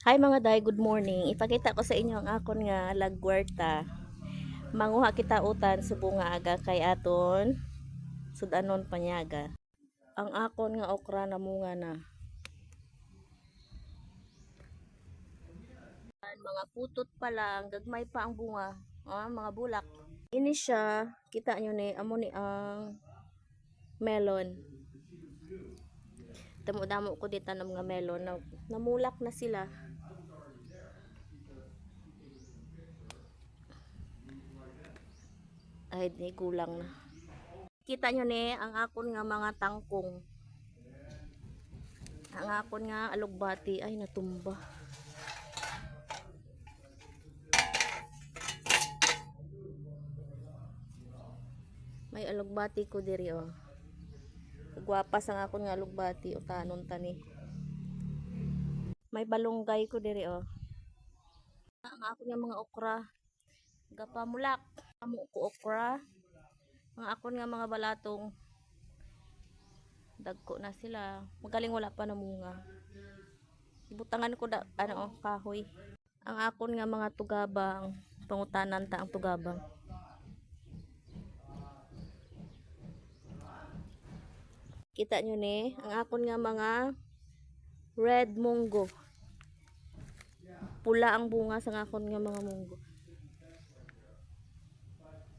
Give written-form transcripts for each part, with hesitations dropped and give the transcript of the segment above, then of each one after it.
Hi mga day, good morning. Ipakita ko sa inyo ang akon nga lagwarta. Manguha kita utan subong nga aga kay aton sudanon panyaga. Ang akon nga okra na munga na. Mga putot pa lang, gagmay pa ang bunga, mga bulak. Ini siya, kita nyo ni, amo ni ang melon. Damo-damo ko dito ng mga melon, namulak na sila. Ay, di kulang na. Kita nyo ni, ang akon nga mga tangkong. Ang akon nga alugbati, ay natumba. May alugbati ko diri oh. Gwapas ang akon nga alugbati o tanon tani. May balunggay ko diri oh. Ang akon nga mga okra. Gapamulak. Amo ko okra. Ang akon nga mga balatong dagko na sila. Magaling wala pa namunga. Ibutangan ko da kahoy. Ang akon nga mga tugabang, pangutanan ta ang tugabang. Kita nyo ni, ang akon nga mga red munggo. Pula ang bunga sa akon nga mga munggo.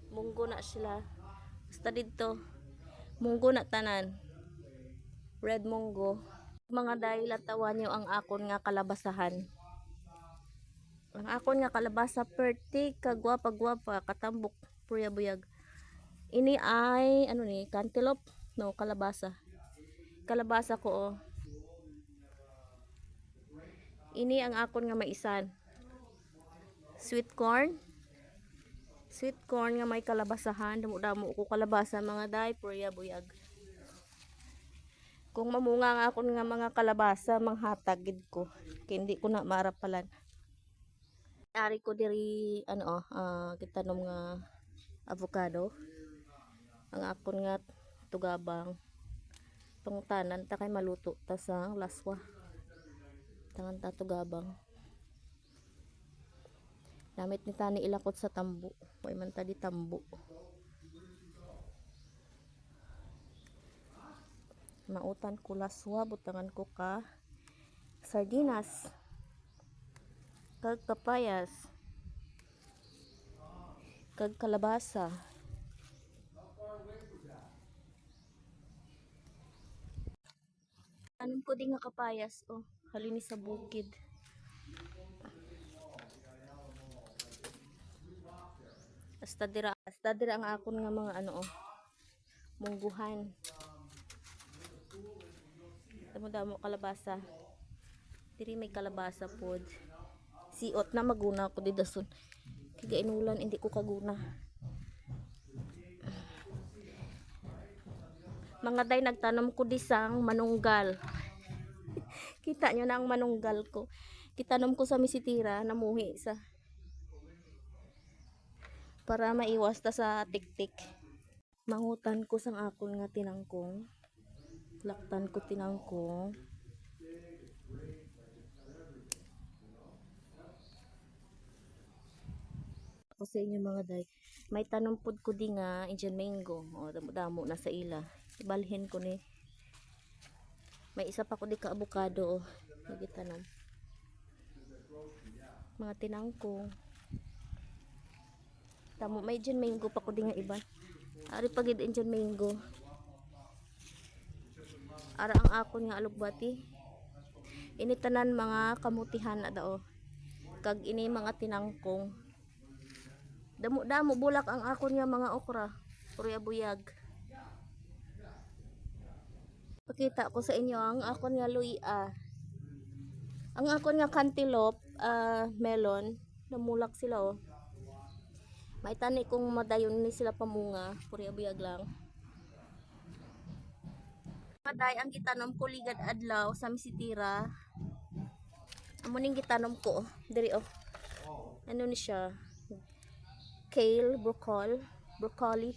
Munggo na sila. Basta dito, munggo na tanan. Red munggo. Mga dahil tawan nyo ang akon nga kalabasahan. Ang akon nga kalabasa perti kagwapa-gwapa katambok puyabuyag. Ini ay ano ni cantaloupe no kalabasa. Kalabasa ko oh. Ini ang akon nga maisan. Sweet corn. Sweet corn nga may kalabasahan. Damo-damo ko kalabasa mga day puyabuyag. Kung mamunga nga akon nga mga kalabasa manghatag gid ko. Kaya hindi ko na maarapalan. Ari ko diri ano kita nom nga avocado. Ang akon nga tugabang pangutanan ta kay maluto ta sa laswa. Tangan ta tugabang. Namit ni tani ilakot sa tambo. Way man ta di tambo. Mautan ko laswa, butangan ko ka sardinas. Kag kapayas. Kag kalabasa. Anong ko di nga kapayas oh, halini sa bukid. Hasta dira ang akon nga mga ano oh, mungguhan. Damo-damo kalabasa. Diri may kalabasa pod. Siot na maguna ko di dason. Kaya inulan hindi ko kaguna. Mga day nagtanom ko disang manunggal. Kita nyo na ang manunggal ko. Kitanom ko sa misitira, namuhi sa para maiwas ta sa tiktik. Mangutan ko sang akon nga tinangkong. Laktan ko tinangkong. Ako sa inyo mga day. May tanom pod ko di nga Indian mango. O damo-damo na sa ila. Ibalhin ko ni. May isa pa ko di ka avocado oh. Nagitanom. Mga tinangkong. Tamo may Indian mango pa ko di nga iba. Ari pagid Indian mango. Ara ang akon nga alugbati. Ini tanan mga kamutihan na dao. Kag ini mga tinangkong. Damo-damo bulak ang akon nga mga okra. Puriyabuyag. Pakita ko sa inyo ang akon nga luya. Ang akon nga cantaloupe, melon, namulak sila oh. May tani kung madayon ni sila pamunga, puriyabuyag lang. Paday ang gitanom ko ligad adlaw sa misitira. Amo ning gitanom ko diri oh. Ano ni siya? Kale, broccoli.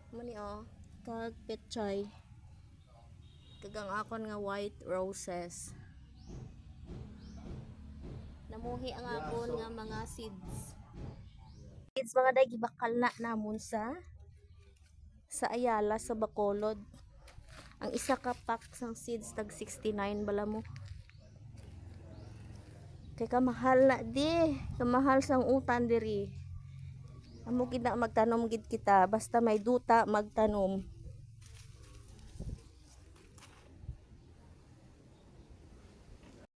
Amo ni oh, kag petchay. kagang akon nga white roses. Namuhi ang akon nga mga seeds. Seeds mga day gibakal na namon sa Ayala sa Bacolod. Ang isa ka pack sang seeds tag 69 bala mo. Kay kamahal na di, kamahal sang utan diri. Amo gid na magtanom gid kita basta may duta magtanom.